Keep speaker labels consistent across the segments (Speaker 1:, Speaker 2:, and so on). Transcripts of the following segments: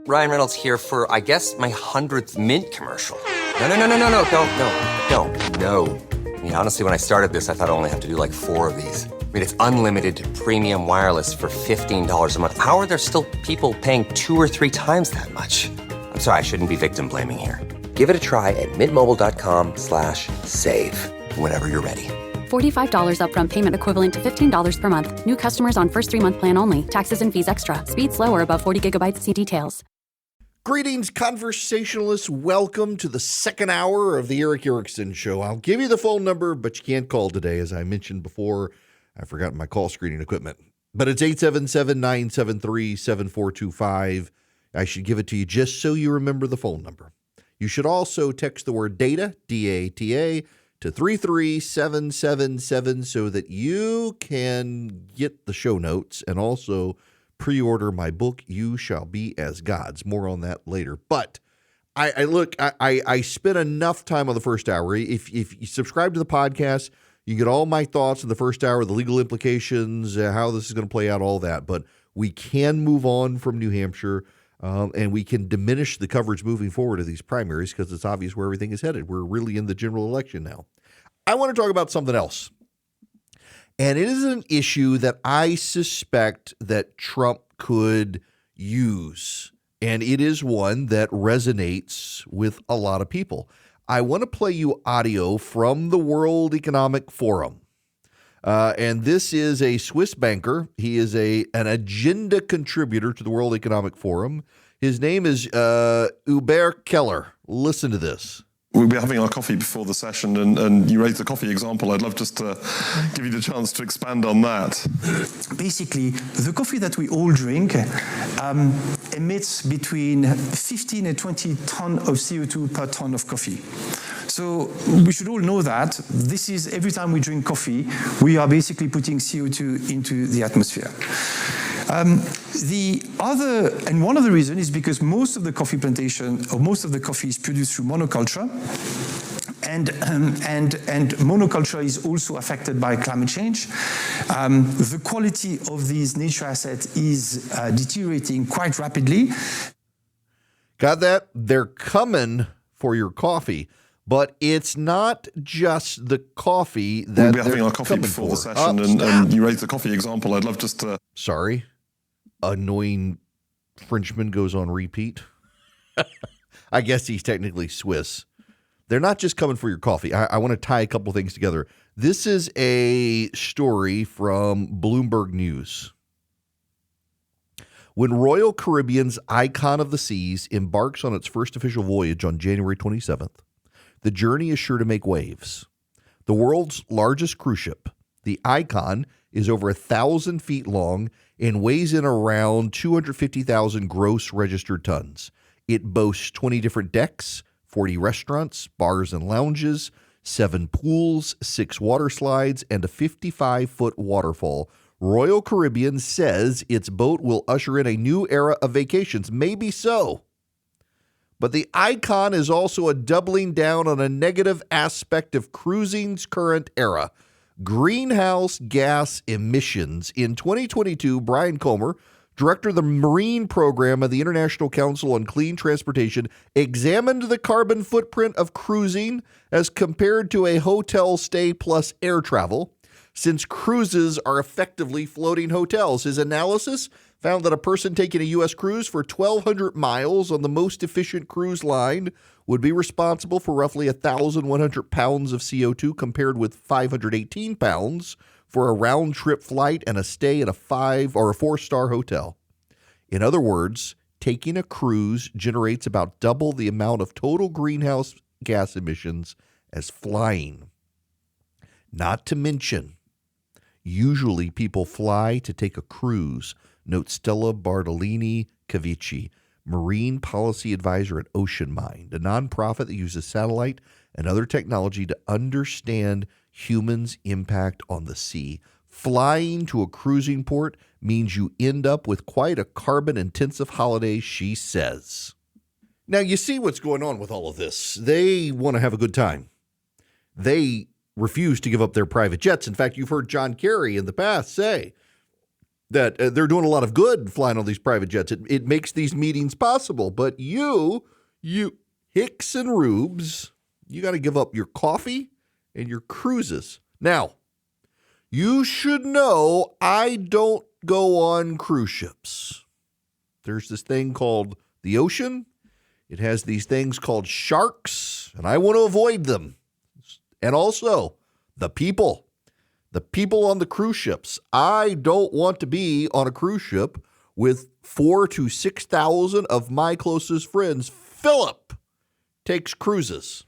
Speaker 1: Ryan Reynolds here for, I guess, my 100th Mint commercial. No, don't. I mean, honestly, when I started this, I thought I only have to do like 4 of these. I mean, it's unlimited premium wireless for $15 a month. How are there still people paying 2 or 3 times that much? I'm sorry, I shouldn't be victim blaming here. Give it a try at mintmobile.com/save. Whenever you're ready.
Speaker 2: $45 upfront payment equivalent to $15 per month. New customers on first 3-month plan only. Taxes and fees extra. Speed slower above 40 gigabytes. See details.
Speaker 3: Greetings, conversationalists. Welcome to the second hour of the Eric Erickson Show. I'll give you the phone number, but you can't call today. As I mentioned before, I forgot my call screening equipment. But it's 877-973-7425. I should give it to you just so you remember the phone number. You should also text the word DATA, D-A-T-A, to 33777 so that you can get the show notes and also pre-order my book, You Shall Be As Gods. More on that later. But I spent enough time on the first hour. If you subscribe to the podcast, you get all my thoughts in the first hour, the legal implications, how this is going to play out, all that. But we can move on from New Hampshire, and we can diminish the coverage moving forward of these primaries because it's obvious where everything is headed. We're really in the general election now. I want to talk about something else. And it is an issue that I suspect that Trump could use. And it is one that resonates with a lot of people. I want to play you audio from the World Economic Forum. And this is a Swiss banker. He is an agenda contributor to the World Economic Forum. His name is Hubert Keller. Listen to this.
Speaker 4: We'll be having our coffee before the session, and you raised the coffee example. I'd love just to give you the chance to expand on that.
Speaker 5: Basically, the coffee that we all drink emits between 15 and 20 tons of CO2 per ton of coffee. So we should all know that. This is every time we drink coffee, we are basically putting CO2 into the atmosphere. One of the reasons is because most of the coffee plantation, or most of the coffee is produced through monoculture. And monoculture is also affected by climate change. The quality of these nature assets is deteriorating quite rapidly.
Speaker 3: Got that? They're coming for your coffee. But it's not just the coffee that
Speaker 4: we'll be having our coffee before the session, and you raised the coffee example. I'd love just to...
Speaker 3: Sorry. Annoying Frenchman goes on repeat. I guess he's technically Swiss. They're not just coming for your coffee. I want to tie a couple things together. This is a story from Bloomberg News. When Royal Caribbean's Icon of the Seas embarks on its first official voyage on January 27th, the journey is sure to make waves. The world's largest cruise ship, the Icon, is over 1,000 feet long and weighs in around 250,000 gross registered tons. It boasts 20 different decks, 40 restaurants, bars and lounges, 7 pools, 6 water slides, and a 55-foot waterfall. Royal Caribbean says its boat will usher in a new era of vacations. Maybe so. But the Icon is also a doubling down on a negative aspect of cruising's current era: greenhouse gas emissions. In 2022, Brian Comer, director of the Marine Program of the International Council on Clean Transportation, examined the carbon footprint of cruising as compared to a hotel stay plus air travel, since cruises are effectively floating hotels. His analysis found that a person taking a U.S. cruise for 1,200 miles on the most efficient cruise line would be responsible for roughly 1,100 pounds of CO2 compared with 518 pounds for a round-trip flight and a stay at a 5- or 4-star hotel. In other words, taking a cruise generates about double the amount of total greenhouse gas emissions as flying. Not to mention, usually people fly to take a cruise, notes Stella Bartolini Cavici, Marine Policy Advisor at Ocean Mind, a nonprofit that uses satellite and other technology to understand humans' impact on the sea. Flying to a cruising port means you end up with quite a carbon-intensive holiday, she says. Now, you see what's going on with all of this. They want to have a good time. They refuse to give up their private jets. In fact, you've heard John Kerry in the past say, that they're doing a lot of good flying on these private jets. It makes these meetings possible. But you Hicks and Rubes, you got to give up your coffee and your cruises. Now, you should know I don't go on cruise ships. There's this thing called the ocean. It has these things called sharks, and I want to avoid them. And also, the people on the cruise ships. I don't want to be on a cruise ship with 4,000 to 6,000 of my closest friends. Philip takes cruises.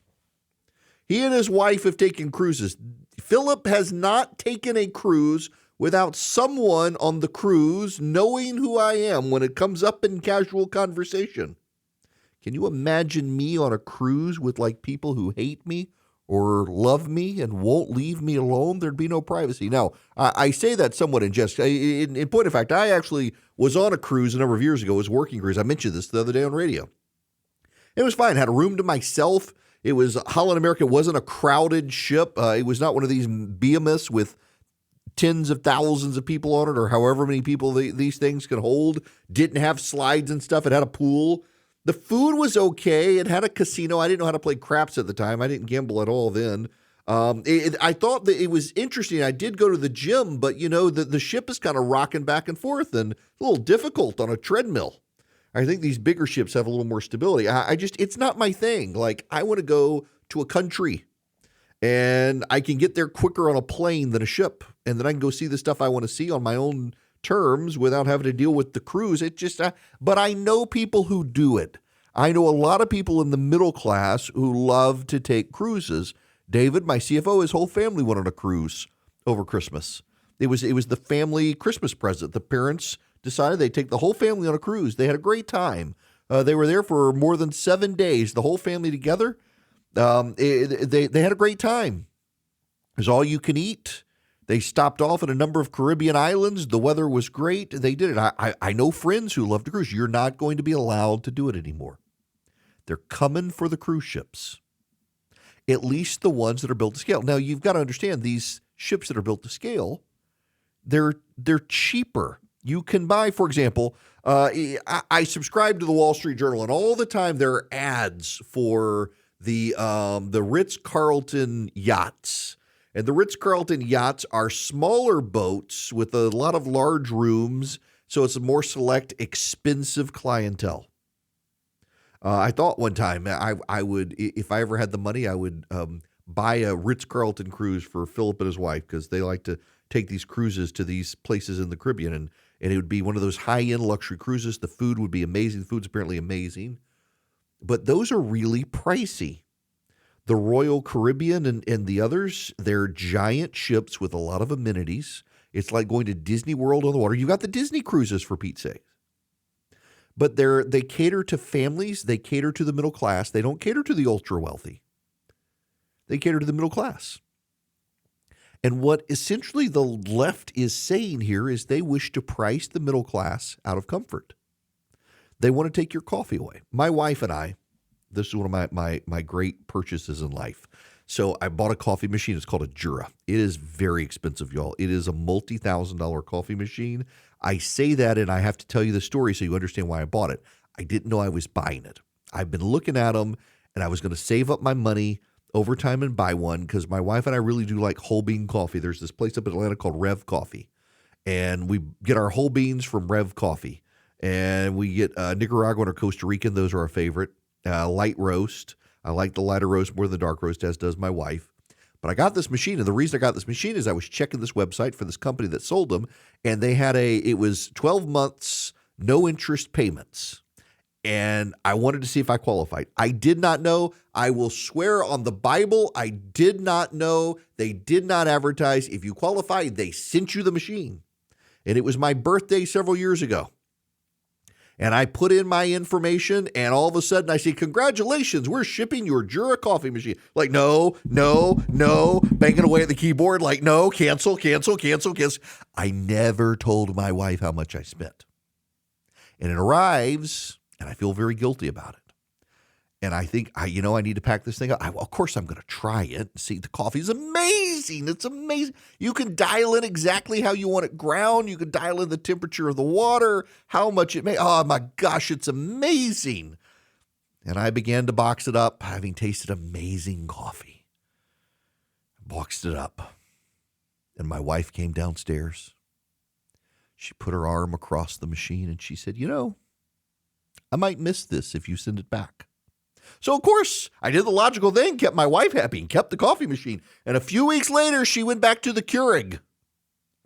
Speaker 3: He and his wife have taken cruises. Philip has not taken a cruise without someone on the cruise knowing who I am when it comes up in casual conversation. Can you imagine me on a cruise with like people who hate me or love me and won't leave me alone? There'd be no privacy. Now, I say that somewhat in jest. In point of fact, I actually was on a cruise a number of years ago. It was a working cruise. I mentioned this the other day on radio. It was fine. I had a room to myself. It was Holland America. It wasn't a crowded ship. It was not one of these behemoths with tens of thousands of people on it or however many people these things can hold. Didn't have slides and stuff. It had a pool. The food was okay. It had a casino. I didn't know how to play craps at the time. I didn't gamble at all then. I thought that it was interesting. I did go to the gym, but, you know, the ship is kind of rocking back and forth and a little difficult on a treadmill. I think these bigger ships have a little more stability. It's not my thing. Like, I want to go to a country and I can get there quicker on a plane than a ship. And then I can go see the stuff I want to see on my own terms without having to deal with the cruise. But I know people who do it. I know a lot of people in the middle class who love to take cruises. David, my CFO, his whole family went on a cruise over Christmas. It was the family Christmas present. The parents decided they'd take the whole family on a cruise. They had a great time. They were there for more than 7 days, the whole family together. They had a great time. It was all you can eat. They stopped off at a number of Caribbean islands. The weather was great. They did it. I know friends who love to cruise. You're not going to be allowed to do it anymore. They're coming for the cruise ships, at least the ones that are built to scale. Now, you've got to understand these ships that are built to scale, they're cheaper. You can buy, for example, I subscribe to the Wall Street Journal, and all the time there are ads for the Ritz-Carlton yachts. And the Ritz-Carlton yachts are smaller boats with a lot of large rooms, so it's a more select, expensive clientele. I thought one time I would, if I ever had the money, I would buy a Ritz-Carlton cruise for Philip and his wife because they like to take these cruises to these places in the Caribbean. And it would be one of those high-end luxury cruises. The food would be amazing. The food's apparently amazing. But those are really pricey. The Royal Caribbean and the others, they're giant ships with a lot of amenities. It's like going to Disney World on the water. You got the Disney cruises, for Pete's sake. But they cater to families. They cater to the middle class. They don't cater to the ultra wealthy. They cater to the middle class. And what essentially the left is saying here is they wish to price the middle class out of comfort. They want to take your coffee away. My wife and I, this is one of my great purchases in life. So I bought a coffee machine. It's called a Jura. It is very expensive, y'all. It is a multi-$1,000 coffee machine. I say that, and I have to tell you the story so you understand why I bought it. I didn't know I was buying it. I've been looking at them, and I was going to save up my money over time and buy one because my wife and I really do like whole bean coffee. There's this place up in Atlanta called Rev Coffee, and we get our whole beans from Rev Coffee. And we get Nicaraguan or Costa Rican. Those are our favorite. Light roast. I like the lighter roast more than the dark roast, as does my wife. But I got this machine, and the reason I got this machine is I was checking this website for this company that sold them, and they had it was 12 months, no interest payments. And I wanted to see if I qualified. I did not know. I will swear on the Bible, I did not know. They did not advertise. If you qualify, they sent you the machine. And it was my birthday several years ago. And I put in my information, and all of a sudden I say, congratulations, we're shipping your Jura coffee machine. Like, no, banging away at the keyboard, like, no, cancel. I never told my wife how much I spent. And it arrives, and I feel very guilty about it. And I think, I need to pack this thing up. Of course, I'm going to try it. See, the coffee is amazing. It's amazing. You can dial in exactly how you want it ground. You can dial in the temperature of the water, how much it may. Oh, my gosh, it's amazing. And I began to box it up, having tasted amazing coffee. Boxed it up. And my wife came downstairs. She put her arm across the machine and she said, I might miss this if you send it back. So, of course, I did the logical thing, kept my wife happy, and kept the coffee machine. And a few weeks later, she went back to the Keurig.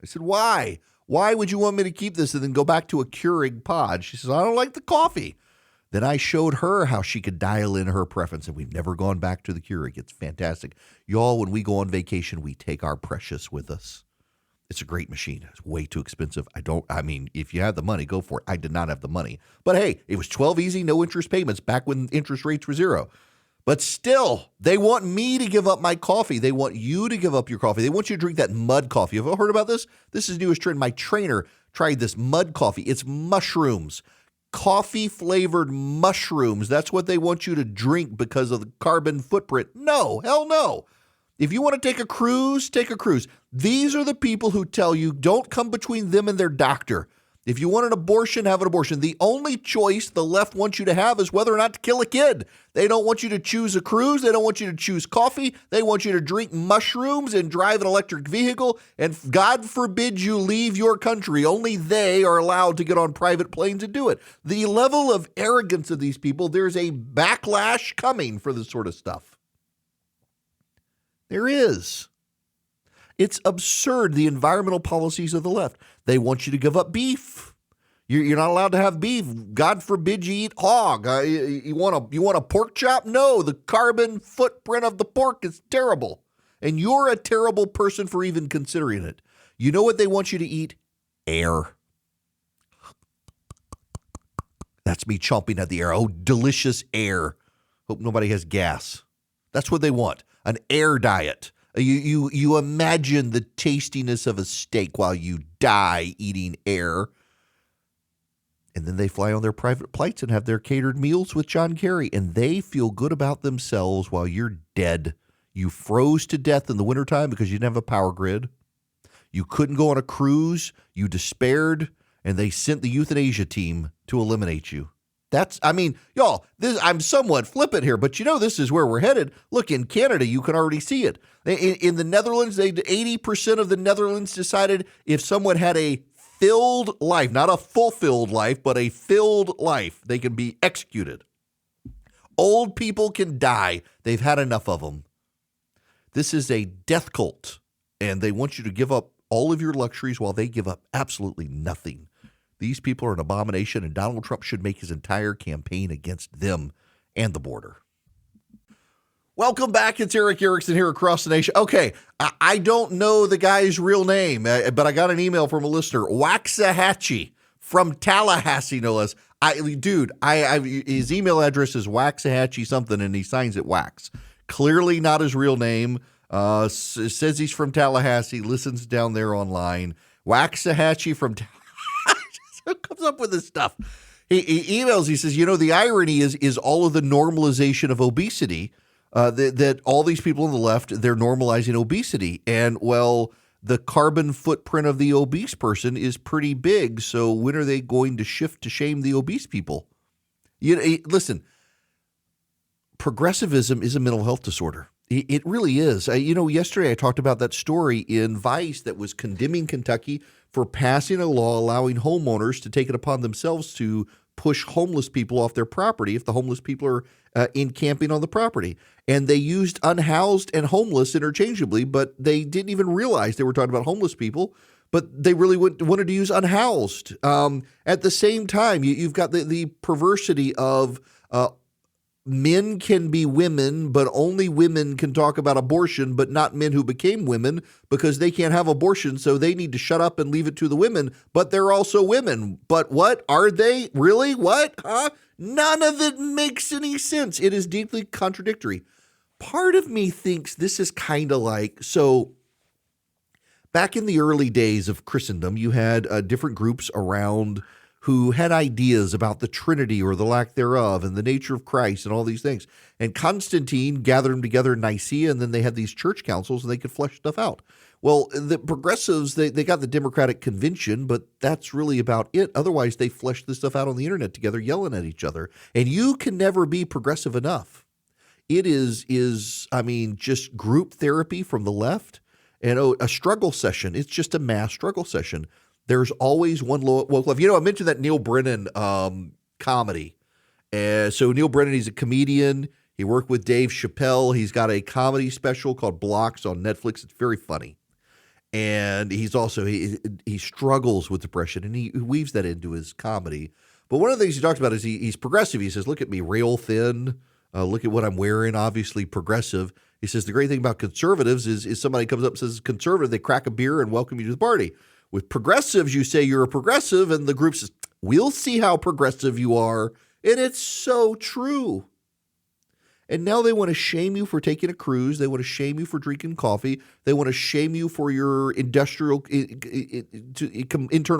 Speaker 3: I said, why? Why would you want me to keep this and then go back to a Keurig pod? She says, I don't like the coffee. Then I showed her how she could dial in her preference, and we've never gone back to the Keurig. It's fantastic. Y'all, when we go on vacation, we take our precious with us. It's a great machine. It's way too expensive. If you have the money, go for it. I did not have the money. But hey, it was 12 easy, no interest payments back when interest rates were zero. But still, they want me to give up my coffee. They want you to give up your coffee. They want you to drink that mud coffee. Have you heard about this? This is newest trend. My trainer tried this mud coffee. It's mushrooms. Coffee-flavored mushrooms. That's what they want you to drink because of the carbon footprint. No, hell no. If you want to take a cruise, take a cruise. These are the people who tell you don't come between them and their doctor. If you want an abortion, have an abortion. The only choice the left wants you to have is whether or not to kill a kid. They don't want you to choose a cruise. They don't want you to choose coffee. They want you to drink mushrooms and drive an electric vehicle. And God forbid you leave your country. Only they are allowed to get on private planes and do it. The level of arrogance of these people, there's a backlash coming for this sort of stuff. There is. It's absurd, the environmental policies of the left. They want you to give up beef. You're not allowed to have beef. God forbid you eat hog. You want a pork chop? No, the carbon footprint of the pork is terrible. And you're a terrible person for even considering it. You know what they want you to eat? Air. That's me chomping at the air. Oh, delicious air. Hope nobody has gas. That's what they want. An air diet. You imagine the tastiness of a steak while you die eating air. And then they fly on their private flights and have their catered meals with John Kerry. And they feel good about themselves while you're dead. You froze to death in the wintertime because you didn't have a power grid. You couldn't go on a cruise. You despaired. And they sent the euthanasia team to eliminate you. Y'all, I'm somewhat flippant here, but this is where we're headed. Look, in Canada, you can already see it. In the Netherlands, 80% of the Netherlands decided if someone had a filled life, not a fulfilled life, but a filled life, they can be executed. Old people can die. They've had enough of them. This is a death cult, and they want you to give up all of your luxuries while they give up absolutely nothing. These people are an abomination, and Donald Trump should make his entire campaign against them and the border. Welcome back. It's Eric Erickson here across the nation. Okay, I don't know the guy's real name, but I got an email from a listener, Waxahachie, from Tallahassee, no less. His email address is Waxahachie something, and he signs it Wax. Clearly not his real name. Says he's from Tallahassee, listens down there online. Waxahachie from Tallahassee. Comes up with this stuff. He emails, he says, the irony is all of the normalization of obesity, that all these people on the left, they're normalizing obesity. And, well, the carbon footprint of the obese person is pretty big. So when are they going to shift to shame the obese people? Listen, progressivism is a mental health disorder. It really is. Yesterday I talked about that story in Vice that was condemning Kentucky for passing a law allowing homeowners to take it upon themselves to push homeless people off their property if the homeless people are encamping on the property. And they used unhoused and homeless interchangeably, but they didn't even realize they were talking about homeless people, but they really wanted to use unhoused. At the same time, you've got the perversity of men can be women, but only women can talk about abortion, but not men who became women because they can't have abortion. So they need to shut up and leave it to the women, but they're also women. But what are they? Really? What? Huh? None of it makes any sense. It is deeply contradictory. Part of me thinks this is kind of like, so back in the early days of Christendom, you had different groups around who had ideas about the Trinity or the lack thereof and the nature of Christ and all these things. And Constantine gathered them together in Nicaea, and then they had these church councils and they could flesh stuff out. Well, the progressives, they got the Democratic Convention, but that's really about it. Otherwise, they fleshed this stuff out on the internet together, yelling at each other. And you can never be progressive enough. It is just group therapy from the left and a struggle session. It's just a mass struggle session. There's always one woke left. I mentioned that Neil Brennan comedy. So Neil Brennan, he's a comedian. He worked with Dave Chappelle. He's got a comedy special called Blocks on Netflix. It's very funny. And he's also, he struggles with depression, and he weaves that into his comedy. But one of the things he talks about is he's progressive. He says, look at me, rail thin. Look at what I'm wearing, obviously progressive. He says the great thing about conservatives is somebody comes up and says conservative, they crack a beer and welcome you to the party. With progressives, you say you're a progressive, and the group says, we'll see how progressive you are. And it's so true. And now they want to shame you for taking a cruise. They want to shame you for drinking coffee. They want to shame you for your internal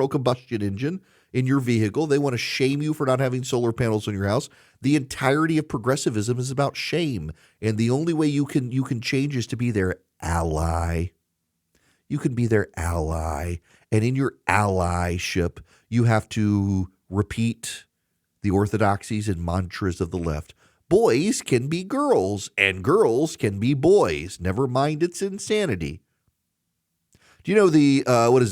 Speaker 3: combustion engine in your vehicle. They want to shame you for not having solar panels on your house. The entirety of progressivism is about shame. And the only way you can change is to be their ally. You can be their ally. And in your allyship, you have to repeat the orthodoxies and mantras of the left. Boys can be girls, and girls can be boys. Never mind its insanity. Do you know the,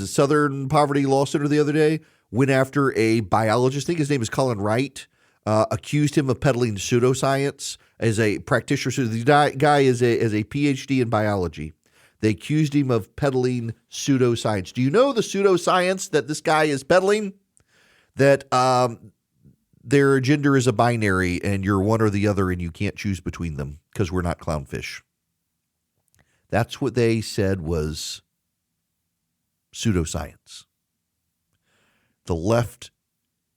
Speaker 3: Southern Poverty Law Center the other day went after a biologist, I think his name is Colin Wright, accused him of peddling pseudoscience as a practitioner. So the guy is a PhD in biology. They accused him of peddling pseudoscience. Do you know the pseudoscience that this guy is peddling? That their gender is a binary and you're one or the other and you can't choose between them because we're not clownfish. That's what they said was pseudoscience. The left,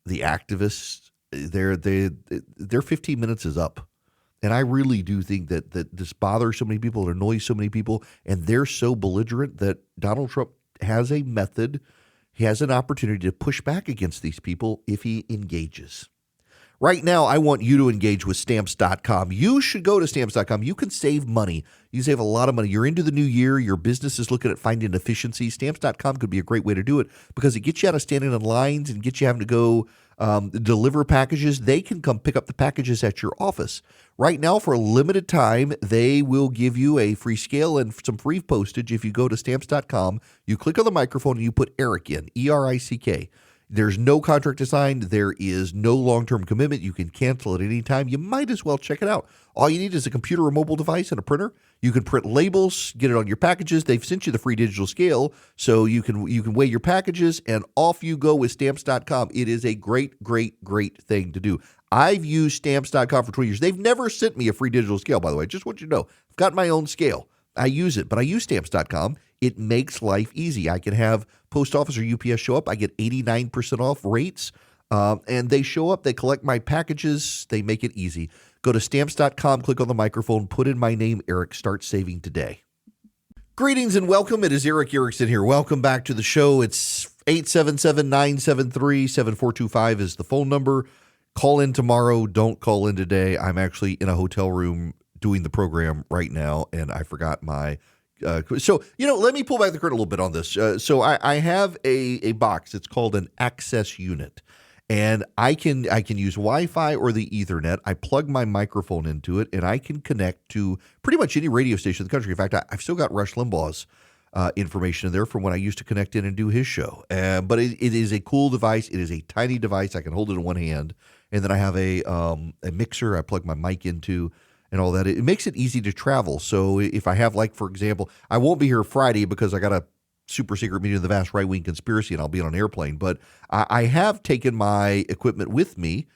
Speaker 3: the activists, their 15 minutes is up. And I really do think that this bothers so many people, it annoys so many people, and they're so belligerent that Donald Trump has a method, he has an opportunity to push back against these people if he engages. Right now, I want you to engage with Stamps.com. You should go to Stamps.com. You can save money. You can save a lot of money. You're into the new year. Your business is looking at finding efficiencies. Stamps.com could be a great way to do it because it gets you out of standing in lines and gets you having to go deliver packages. They can come pick up the packages at your office. Right now, for a limited time, they will give you a free scale and some free postage if you go to Stamps.com. You click on the microphone and you put Eric in, E-R-I-C-K. There's no contract to sign. There is no long-term commitment. You can cancel at any time. You might as well check it out. All you need is a computer or mobile device and a printer. You can print labels, get it on your packages. They've sent you the free digital scale, so you can weigh your packages, and off you go with Stamps.com. It is a great, great, great thing to do. I've used Stamps.com for 20 years. They've never sent me a free digital scale, by the way. Just want you to know. I've got my own scale. I use it, but I use Stamps.com. It makes life easy. I can have post office or UPS show up. I get 89% off rates, and they show up. They collect my packages. They make it easy. Go to Stamps.com, click on the microphone, put in my name, Eric. Start saving today. Greetings and welcome. It is Eric Erickson here. Welcome back to the show. It's 877-973-7425 is the phone number. Call in tomorrow. Don't call in today. I'm actually in a hotel room doing the program right now, and I forgot my let me pull back the curtain a little bit on this. So I have a box. It's called an access unit, and I can use Wi-Fi or the Ethernet. I plug my microphone into it, and I can connect to pretty much any radio station in the country. In fact, I've still got Rush Limbaugh's information in there from when I used to connect in and do his show. But it is a cool device. It is a tiny device. I can hold it in one hand, and then I have a mixer I plug my mic into, and all that. It makes it easy to travel. So if I have, like, for example, I won't be here Friday because I got a super secret meeting of the vast right-wing conspiracy and I'll be on an airplane. But I have taken my equipment with me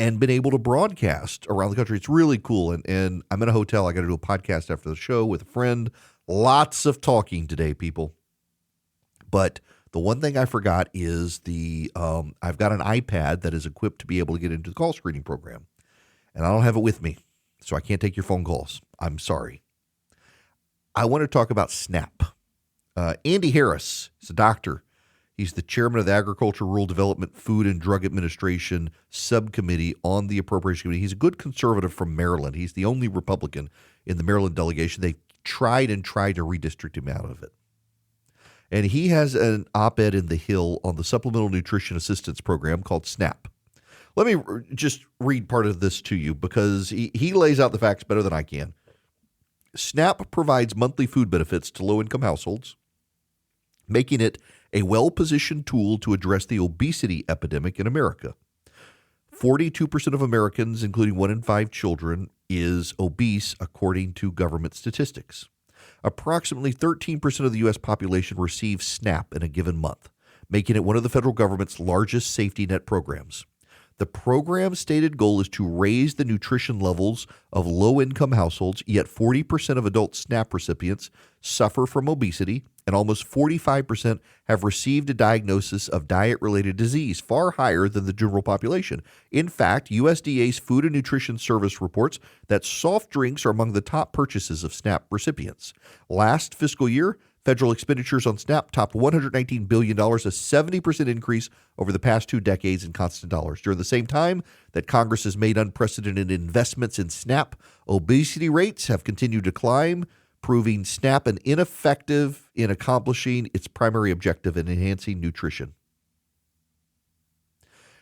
Speaker 3: and been able to broadcast around the country. It's really cool. And I'm in a hotel. I got to do a podcast after the show with a friend. Lots of talking today, people. But the one thing I forgot is I've got an iPad that is equipped to be able to get into the call screening program. And I don't have it with me, so I can't take your phone calls. I'm sorry. I want to talk about SNAP. Andy Harris is a doctor. He's the chairman of the Agriculture, Rural Development, Food and Drug Administration Subcommittee on the Appropriations Committee. He's a good conservative from Maryland. He's the only Republican in the Maryland delegation. They tried to redistrict him out of it. And he has an op-ed in The Hill on the Supplemental Nutrition Assistance Program called SNAP. Let me just read part of this to you because he lays out the facts better than I can. SNAP provides monthly food benefits to low-income households, making it a well-positioned tool to address the obesity epidemic in America. 42% of Americans, including 1 in 5 children, is obese, according to government statistics. Approximately 13% of the U.S. population receives SNAP in a given month, making it one of the federal government's largest safety net programs. The program's stated goal is to raise the nutrition levels of low-income households, yet 40% of adult SNAP recipients suffer from obesity, and almost 45% have received a diagnosis of diet-related disease, far higher than the general population. In fact, USDA's Food and Nutrition Service reports that soft drinks are among the top purchases of SNAP recipients. Last fiscal year, federal expenditures on SNAP topped $119 billion, a 70% increase over the past 2 decades in constant dollars. During the same time that Congress has made unprecedented investments in SNAP, obesity rates have continued to climb, proving SNAP an ineffective in accomplishing its primary objective in enhancing nutrition.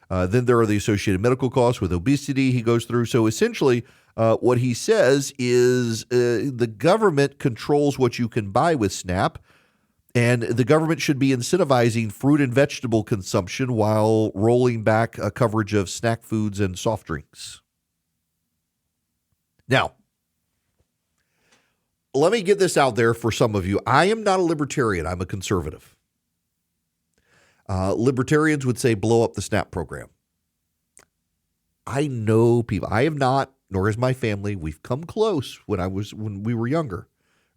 Speaker 3: Then there are the associated medical costs with obesity he goes through. So essentially, what he says is the government controls what you can buy with SNAP, and the government should be incentivizing fruit and vegetable consumption while rolling back coverage of snack foods and soft drinks. Now, let me get this out there for some of you. I am not a libertarian. I'm a conservative. Libertarians would say blow up the SNAP program. I know people. I have not, nor has my family. We've come close when we were younger.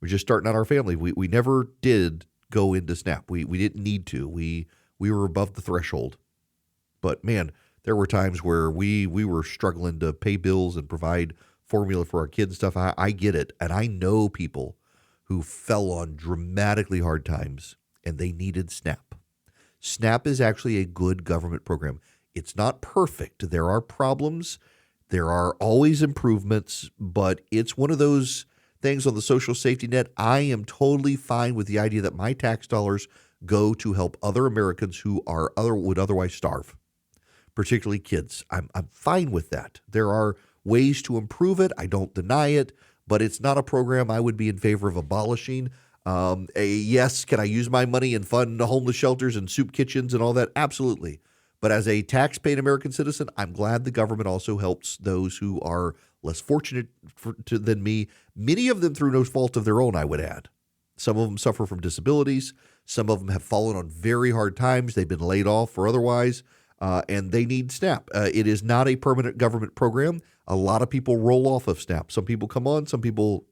Speaker 3: We're just starting out our family. We never did go into SNAP. We didn't need to. We were above the threshold. But man, there were times where we were struggling to pay bills and provide formula for our kids and stuff. I get it. And I know people who fell on dramatically hard times and they needed SNAP. SNAP is actually a good government program. It's not perfect. There are problems. There are always improvements, but it's one of those things on the social safety net. I am totally fine with the idea that my tax dollars go to help other Americans who would otherwise starve, particularly kids. I'm fine with that. There are ways to improve it. I don't deny it, but it's not a program I would be in favor of abolishing. Yes, can I use my money and fund homeless shelters and soup kitchens and all that? Absolutely. But as a tax-paying American citizen, I'm glad the government also helps those who are less fortunate than me, many of them through no fault of their own, I would add. Some of them suffer from disabilities. Some of them have fallen on very hard times. They've been laid off or otherwise, and they need SNAP. It is not a permanent government program. A lot of people roll off of SNAP. Some people come on, some people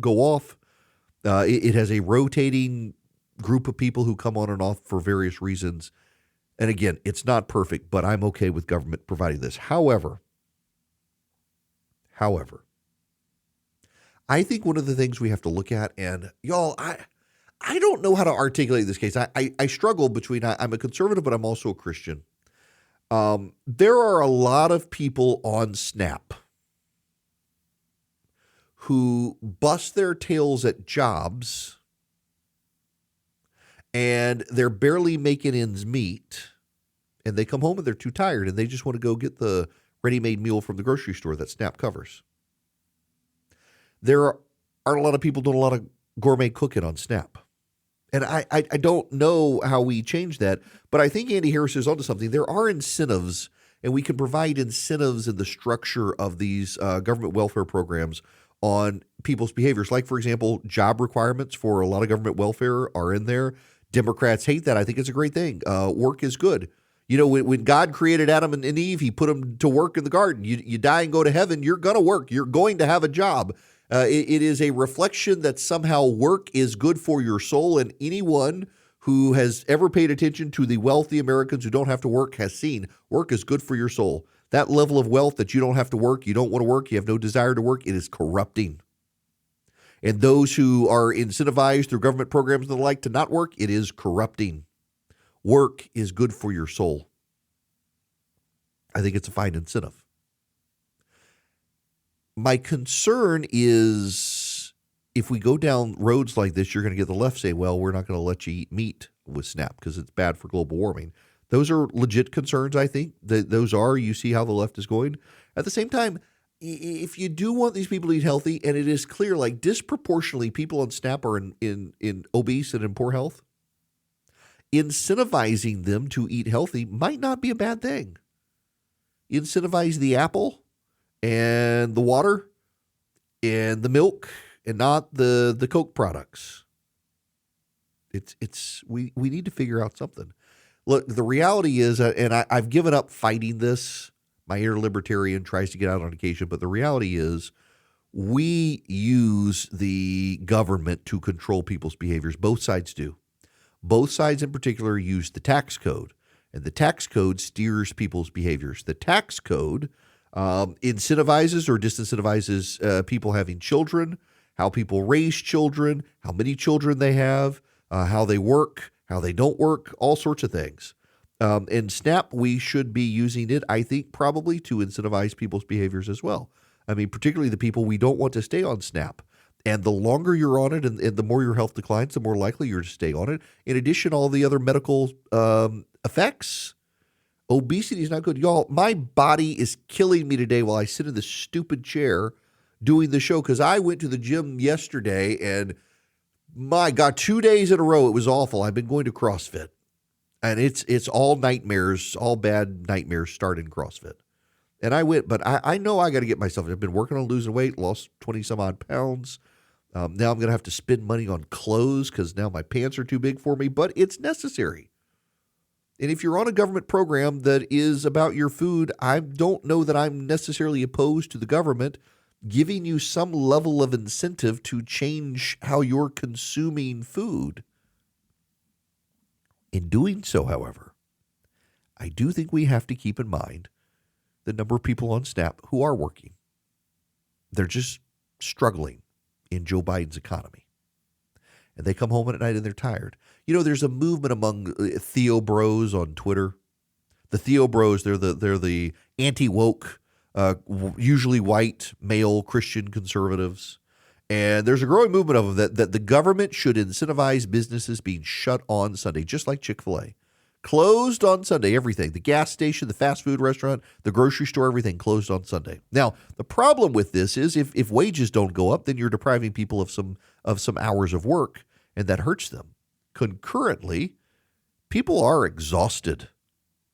Speaker 3: go off. It has a rotating group of people who come on and off for various reasons. And again, it's not perfect, but I'm okay with government providing this. However, I think one of the things we have to look at, and y'all, I don't know how to articulate this case. I struggle between, I'm a conservative, but I'm also a Christian. There are a lot of people on SNAP who bust their tails at jobs and they're barely making ends meet, and they come home and they're too tired and they just want to go get the ready-made meal from the grocery store that SNAP covers. There aren't a lot of people doing a lot of gourmet cooking on SNAP. And I don't know how we change that, but I think Andy Harris is onto something. There are incentives, and we can provide incentives in the structure of these government welfare programs on people's behaviors. Like, for example, job requirements for a lot of government welfare are in there. Democrats hate that. I think it's a great thing. Work is good. You know, when God created Adam and Eve, he put them to work in the garden. You die and go to heaven, you're going to work. You're going to have a job. It is a reflection that somehow work is good for your soul, and anyone who has ever paid attention to the wealthy Americans who don't have to work has seen work is good for your soul. That level of wealth that you don't have to work, you don't want to work, you have no desire to work, it is corrupting. And those who are incentivized through government programs and the like to not work, it is corrupting. work is good for your soul. I think it's a fine incentive. My concern is if we go down roads like this, you're going to get the left say, well, we're not going to let you eat meat with SNAP because it's bad for global warming. Those are legit concerns, I think. Those are, you see how the left is going. At the same time, if you do want these people to eat healthy, and it is clear, like disproportionately people on SNAP are in obese and in poor health, incentivizing them to eat healthy might not be a bad thing. Incentivize the apple and the water and the milk and not the Coke products. We need to figure out something. Look, the reality is, and I've given up fighting this. My inner libertarian tries to get out on occasion, but the reality is we use the government to control people's behaviors. Both sides do. Both sides in particular use the tax code, and the tax code steers people's behaviors. The tax code incentivizes or disincentivizes people having children, how people raise children, how many children they have, how they work, how they don't work, all sorts of things. And SNAP, we should be using it, I think, probably to incentivize people's behaviors as well. I mean, particularly the people we don't want to stay on SNAP. And the longer you're on it and the more your health declines, the more likely you're to stay on it. In addition, all the other medical effects. Obesity is not good. Y'all, my body is killing me today while I sit in this stupid chair doing the show because I went to the gym yesterday and my God, 2 days in a row, it was awful. I've been going to CrossFit. And it's all nightmares, all bad nightmares start in CrossFit. And I went, but I know I got to get myself. I've been working on losing weight, lost 20 some odd pounds. Now I'm going to have to spend money on clothes because now my pants are too big for me, but it's necessary. And if you're on a government program that is about your food, I don't know that I'm necessarily opposed to the government giving you some level of incentive to change how you're consuming food. In doing so, however, I do think we have to keep in mind the number of people on SNAP who are working. They're just struggling in Joe Biden's economy. And they come home at night and they're tired. You know, there's a movement among Theo Bros on Twitter. The Theo Bros, they're the anti-woke, usually white, male Christian conservatives. And there's a growing movement of them that the government should incentivize businesses being shut on Sunday, just like Chick-fil-A. Closed on Sunday, everything. The gas station, the fast food restaurant, the grocery store, everything closed on Sunday. Now, the problem with this is if wages don't go up, then you're depriving people of some hours of work, and that hurts them. Concurrently, people are exhausted.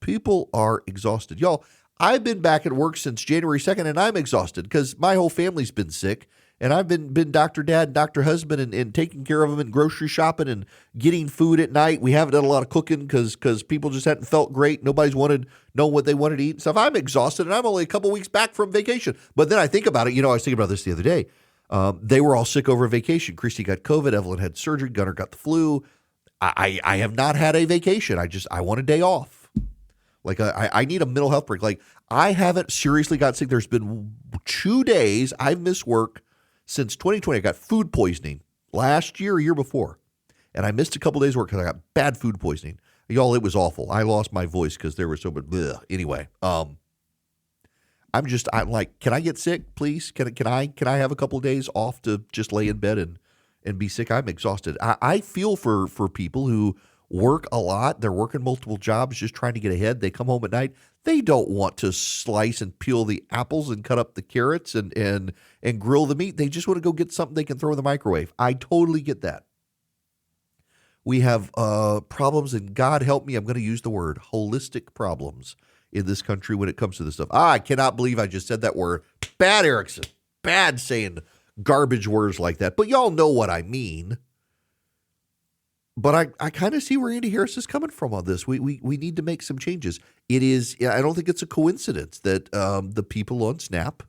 Speaker 3: People are exhausted. Y'all, I've been back at work since January 2nd, and I'm exhausted because my whole family's been sick. And I've been Dr. Dad, Dr. Husband, and taking care of them and grocery shopping and getting food at night. We haven't done a lot of cooking because people just hadn't felt great. Nobody's known what they wanted to eat and stuff. I'm exhausted, and I'm only a couple weeks back from vacation. But then I think about it. You know, I was thinking about this the other day. They were all sick over vacation. Christy got COVID. Evelyn had surgery. Gunnar got the flu. I have not had a vacation. I want a day off. Like I need a mental health break. Like I haven't seriously got sick. There's been 2 days I've missed work. Since 2020, I got food poisoning last year, a year before. And I missed a couple days work because I got bad food poisoning. Y'all, it was awful. I lost my voice because there was so much. Bleh. Anyway, I'm like, can I get sick, please? Can I have a couple of days off to just lay in bed and be sick? I'm exhausted. I feel for people who work a lot. They're working multiple jobs, just trying to get ahead. They come home at night. They don't want to slice and peel the apples and cut up the carrots and grill the meat. They just want to go get something they can throw in the microwave. I totally get that. We have problems, and God help me, I'm going to use the word holistic problems in this country when it comes to this stuff. I cannot believe I just said that word. Bad, Erickson. Bad saying garbage words like that. But y'all know what I mean. But I kind of see where Andy Harris is coming from on this. We need to make some changes. It is, I don't think it's a coincidence that the people on SNAP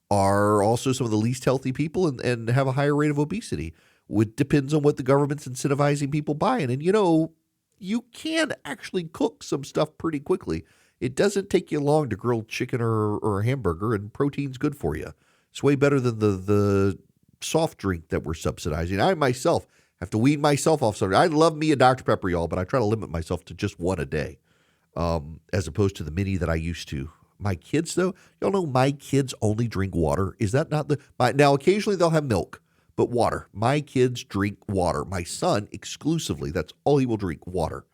Speaker 3: are also some of the least healthy people and have a higher rate of obesity. It depends on what the government's incentivizing people buying. And, you know, you can actually cook some stuff pretty quickly. It doesn't take you long to grill chicken or a hamburger, and protein's good for you. It's way better than the soft drink that we're subsidizing. I myself Have to wean myself off something. I love me a Dr. Pepper, y'all, but I try to limit myself to just one a day, as opposed to the many that I used to. My kids, though, y'all know my kids only drink water. Is that not now occasionally they'll have milk, but water. My kids drink water. My son exclusively, that's all he will drink, water.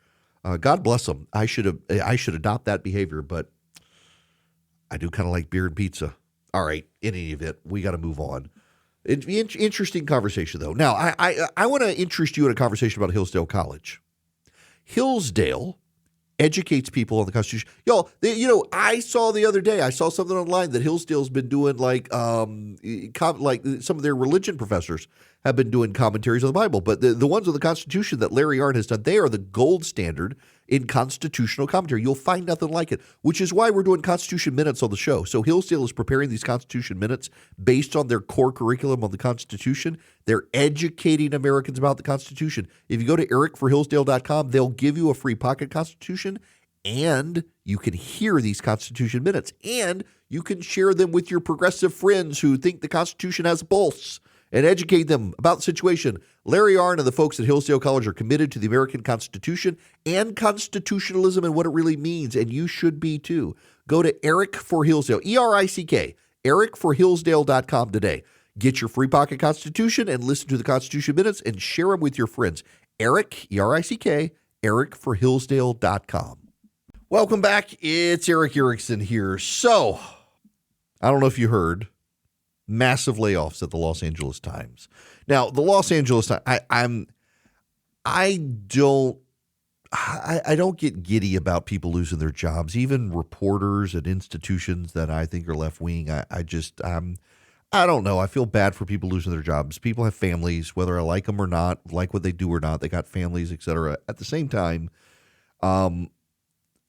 Speaker 3: God bless him. I should adopt that behavior, but I do kind of like beer and pizza. All right, in any event, we got to move on. It'd be interesting conversation, though. Now, I want to interest you in a conversation about Hillsdale College. Hillsdale educates people on the Constitution. Y'all, I saw the other day, I saw something online that Hillsdale's been doing like some of their religion professors have been doing commentaries on the Bible. But the ones on the Constitution that Larry Arnn has done, they are the gold standard in constitutional commentary. You'll find nothing like it, which is why we're doing Constitution Minutes on the show. So Hillsdale is preparing these Constitution Minutes based on their core curriculum on the Constitution. They're educating Americans about the Constitution. If you go to ericforhillsdale.com, they'll give you a free pocket Constitution, and you can hear these Constitution Minutes, and you can share them with your progressive friends who think the Constitution has a pulse, and educate them about the situation. Larry Arnn and the folks at Hillsdale College are committed to the American Constitution and constitutionalism and what it really means, and you should be too. Go to Eric for Hillsdale, ERICK, ericforhillsdale.com today. Get your free pocket Constitution and listen to the Constitution Minutes and share them with your friends. Eric, ERICK, ericforhillsdale.com. Welcome back. It's Eric Erickson here. So, I don't know if you heard, massive layoffs at the Los Angeles Times. Now, the Los Angeles Times, I don't get giddy about people losing their jobs, even reporters at institutions that I think are left-wing. I don't know. I feel bad for people losing their jobs. People have families, whether I like them or not, like what they do or not. They got families, et cetera. At the same time, some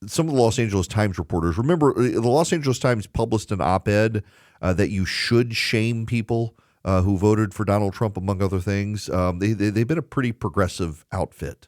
Speaker 3: of the Los Angeles Times reporters, remember, the Los Angeles Times published an op-ed that you should shame people who voted for Donald Trump, among other things. They've been a pretty progressive outfit.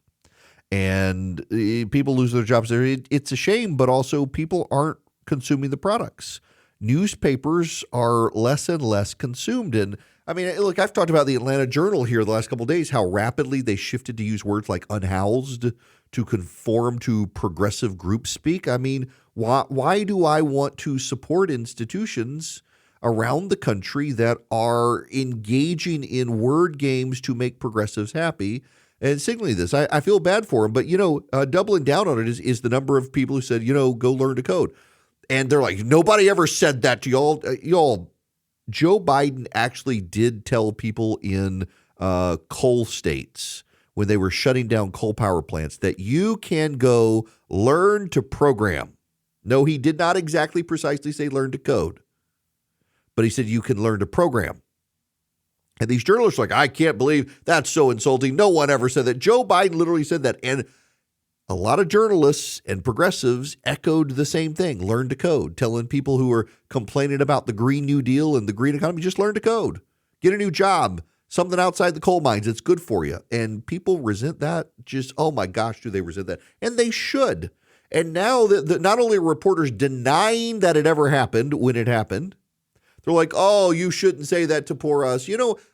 Speaker 3: And people lose their jobs there. It's a shame, but also people aren't consuming the products. Newspapers are less and less consumed. And I mean, look, I've talked about the Atlanta Journal here the last couple of days, how rapidly they shifted to use words like unhoused to conform to progressive group speak. I mean, why do I want to support institutions around the country that are engaging in word games to make progressives happy and signaling this? I feel bad for them, but, doubling down on it is the number of people who said, go learn to code. And they're like, nobody ever said that to y'all. Y'all, Joe Biden actually did tell people in coal states when they were shutting down coal power plants that you can go learn to program. No, he did not exactly precisely say learn to code, but he said you can learn to program. And these journalists are like, I can't believe that's so insulting. No one ever said that. Joe Biden literally said that. And a lot of journalists and progressives echoed the same thing, learn to code, telling people who are complaining about the Green New Deal and the green economy, just learn to code, get a new job, something outside the coal mines. It's good for you. And people resent that. Just, oh my gosh, do they resent that? And they should. And now that not only are reporters denying that it ever happened when it happened, they're like, oh, you shouldn't say that to poor us.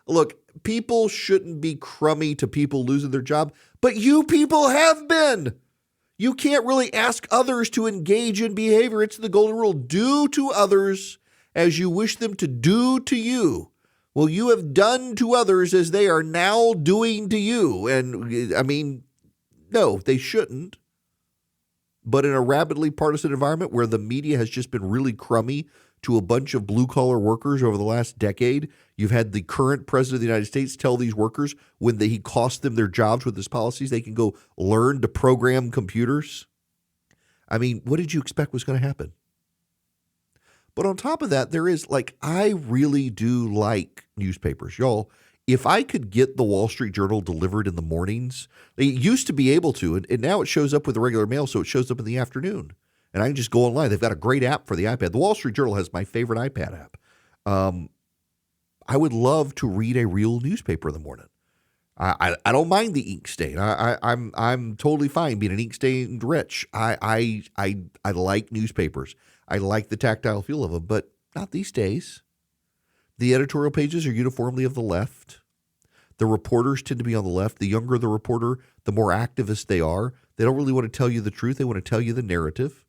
Speaker 3: Look, people shouldn't be crummy to people losing their job, but you people have been. You can't really ask others to engage in behavior. It's the golden rule. Do to others as you wish them to do to you. Well, you have done to others as they are now doing to you. And I mean, no, they shouldn't. But in a rapidly partisan environment where the media has just been really crummy to a bunch of blue-collar workers over the last decade, you've had the current president of the United States tell these workers when he cost them their jobs with his policies, they can go learn to program computers. I mean, what did you expect was going to happen? But on top of that, there is, I really do like newspapers. Y'all, if I could get the Wall Street Journal delivered in the mornings, they used to be able to, and now it shows up with the regular mail, so it shows up in the afternoon. And I can just go online. They've got a great app for the iPad. The Wall Street Journal has my favorite iPad app. I would love to read a real newspaper in the morning. I don't mind the ink stain. I'm totally fine being an ink stained rich. I like newspapers. I like the tactile feel of them, but not these days. The editorial pages are uniformly of the left. The reporters tend to be on the left. The younger the reporter, the more activist they are. They don't really want to tell you the truth. They want to tell you the narrative.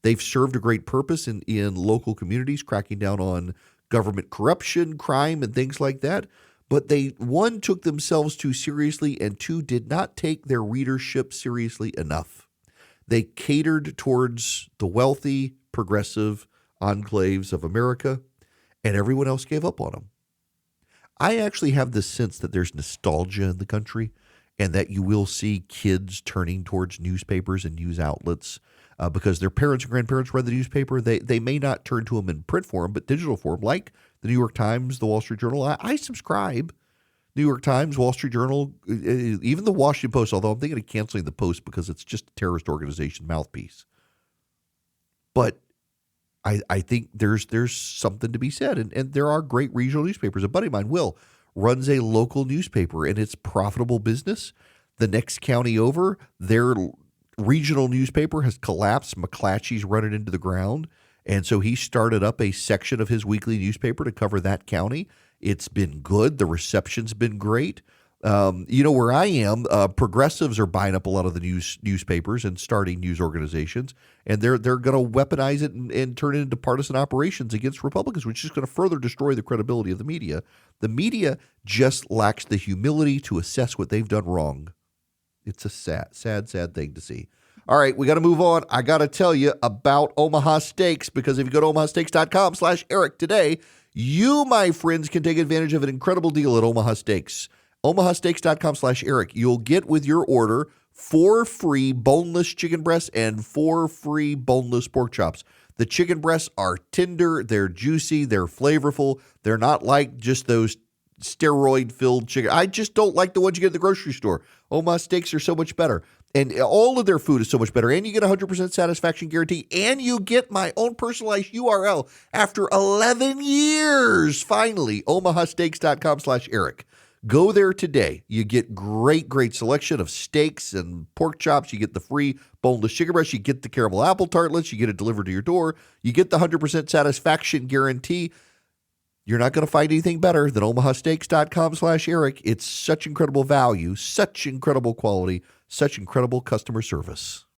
Speaker 3: They've served a great purpose in local communities, cracking down on government corruption, crime, and things like that. But they, one, took themselves too seriously, and two, did not take their readership seriously enough. They catered towards the wealthy, progressive enclaves of America, and everyone else gave up on them. I actually have this sense that there's nostalgia in the country and that you will see kids turning towards newspapers and news outlets because their parents and grandparents read the newspaper. They may not turn to them in print form, but digital form, like the New York Times, the Wall Street Journal. I subscribe. New York Times, Wall Street Journal, even the Washington Post, although I'm thinking of canceling the Post because it's just a terrorist organization mouthpiece. But I think there's something to be said. And there are great regional newspapers. A buddy of mine, Will, runs a local newspaper, and it's profitable business. The next county over, their regional newspaper has collapsed. McClatchy's run it into the ground. And so he started up a section of his weekly newspaper to cover that county. It's been good. The reception's been great. Where I am, progressives are buying up a lot of the newspapers and starting news organizations, and they're going to weaponize it and turn it into partisan operations against Republicans, which is going to further destroy the credibility of the media. The media just lacks the humility to assess what they've done wrong. It's a sad thing to see. All right, we got to move on. I got to tell you about Omaha Steaks, because if you go to omahasteaks.com/Eric today, you, my friends, can take advantage of an incredible deal at Omaha Steaks. omahasteaks.com/Eric. You'll get with your order 4 free boneless chicken breasts and 4 free boneless pork chops. The chicken breasts are tender, they're juicy, they're flavorful. They're not like just those steroid-filled chicken. I just don't like the ones you get at the grocery store. Omaha Steaks are so much better. And all of their food is so much better. And you get a 100% satisfaction guarantee. And you get my own personalized URL after 11 years. Finally, omahasteaks.com/Eric. Go there today. You get great selection of steaks and pork chops. You get the free boneless chicken breast. You get the caramel apple tartlets. You get it delivered to your door. You get the 100% satisfaction guarantee. You're not going to find anything better than omahasteaks.com/Eric. It's such incredible value, such incredible quality, such incredible customer service.